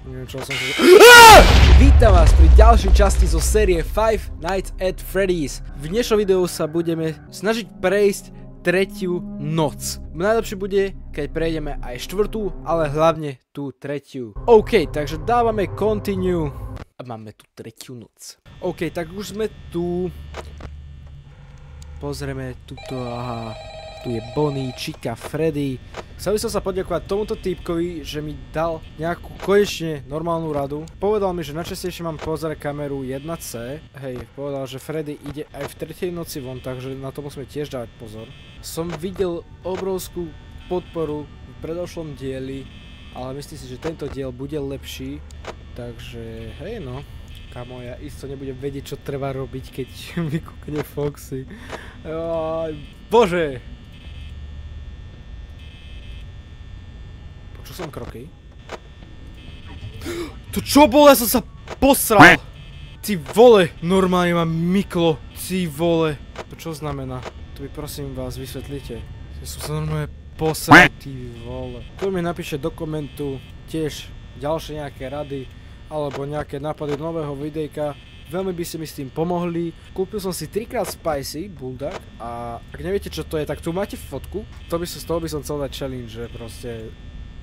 Neviem, čo som sa... Vítam vás pri ďalšej časti zo série Five Nights at Freddy's. V dnešnom videu sa budeme snažiť prejsť tretiu noc. Najlepšie bude, keď prejdeme aj štvrtú, ale hlavne tú tretiu. OK, takže dávame continue. A máme tu tretiu noc. OK, tak už sme tu. Pozrieme tuto, aha. Tu je Bonnie, Chica, Freddy. Chcel by som sa poďakovať tomuto týpkovi, že mi dal nejakú konečne normálnu radu. Povedal mi, že najčastejšie mám pozerať kameru 1C. Hej, povedal, že Freddy ide aj v tretej noci von, takže na to musíme tiež dávať pozor. Som videl obrovskú podporu v predošlom dieli, ale myslím si, že tento diel bude lepší. Takže, hej no. Kamo, ja isto nebudem vedieť, čo treba robiť, keď vykúkne Foxy. Bože! Počul som kroky. To čo bolo? Ja som sa posral! Ty vole! Normálne mám myklo. Ty vole. To čo znamená? To by prosím vás vysvetlite. Ja som sa normálne posral. Ty vole. Tu mi napíše do komentu tiež ďalšie nejaké rady alebo nejaké nápady do nového videjka. Veľmi by si mi s tým pomohli. Kúpil som si 3x spicy bulldog a ak neviete čo to je, tak tu máte fotku. Z toho by som chcel dať challenge, že proste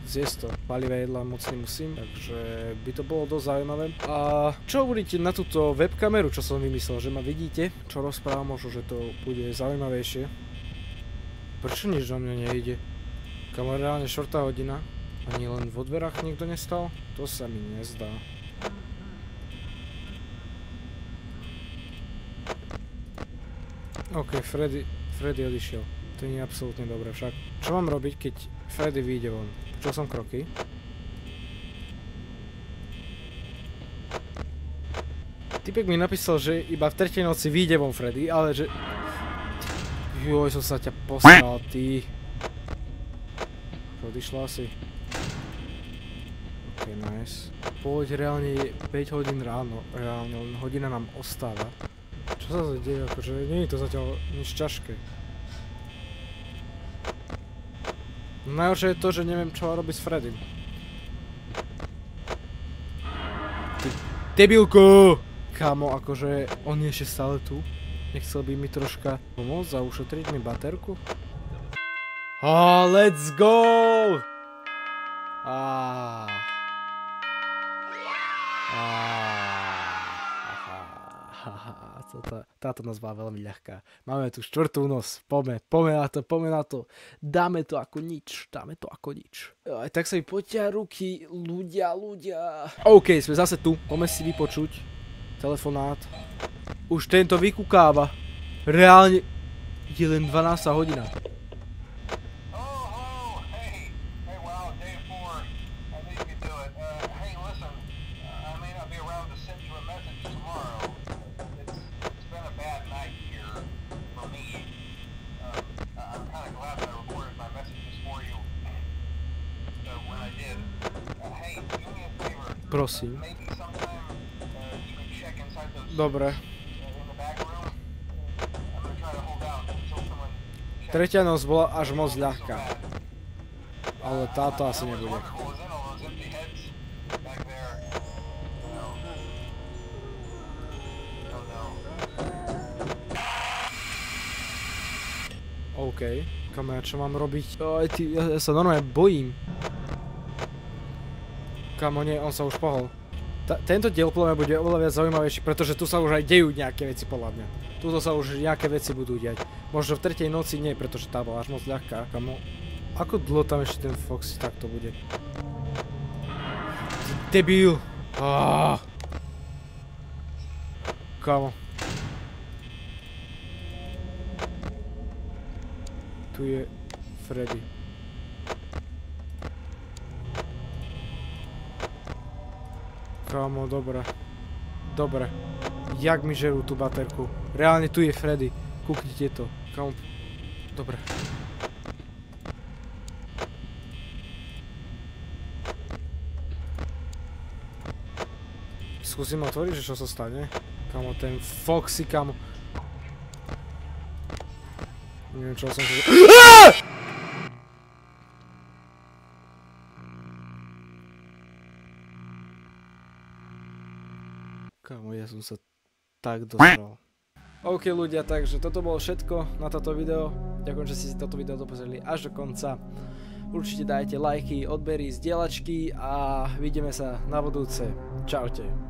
zjesť to. Palivé jedla moc nemusím, takže by to bolo dosť zaujímavé. A čo uvidíte na túto webkameru, čo som vymyslel, že ma vidíte, čo rozprávam, možno, že to bude zaujímavejšie. Prečo nič na mňa nejde? Kamo, reálne 4. hodina. Ani len vo dverách niekto nestal? To sa mi nezdá. OK, Freddy odišiel. To nie je absolútne dobré však. Čo mám robiť, keď Freddy vyjde von? Počul som kroky. Typek mi napísal, že iba v tretej noci vyjde von Freddy, ale že... Joj, som sa ťa posral, ty. Odišla si. OK, nice. Poď, reálne je 5 hodín ráno. Reálne, len hodina nám ostáva. Čo sa deje, akože nie je to zatiaľ nič ťažké. Najhoršie je to, že neviem čo robiť s Freddym. Ty debilko! Kámo, akože on je ešte stále tu. Nechcel by mi troška pomôcť a ušetriť mi baterku? Let's go! Táto noc bola veľmi ľahká. Máme tu štvrtú noc. Poďme na to. Dáme to ako nič. Aj tak sa mi potia ruky. Ľudia. OK, sme zase tu. Poďme si vypočuť telefonát. Už tento vykúkáva. Reálne je len 12. hodina. Prosím. Dobre. Tretia noc bola až moc ľahká. Ale táto asi nebude. OK. Kamo, ja čo mám robiť? Ja sa normálne bojím. Kamo, nie, on sa už pohol. Tento diel podľa mňa bude oveľa viac zaujímavejší, pretože tu sa už aj dejú nejaké veci podľa mňa. Tuto sa už nejaké veci budú diať. Možno v tretej noci nie, pretože tá bola až moc ľahká. Kamo, ako dlho tam ešte ten Foxy takto bude? Debil! Kamo. Tu je Freddy. Kámo, dobre. Jak mi žerú tú baterku. Reálne tu je Freddy. Kúknite to. Kámo. Dobre. Skúsim otvoriť, že čo sa stane. Kámo, ten Foxy, kámo. Neviem, čo som sa... Kámo, ja som sa tak dosral. OK ľudia, takže toto bolo všetko na toto video. Ďakujem, že ste si toto video dopozreli až do konca. Určite dajte lajky, odbery, zdieľačky a vidíme sa na budúce. Čaute.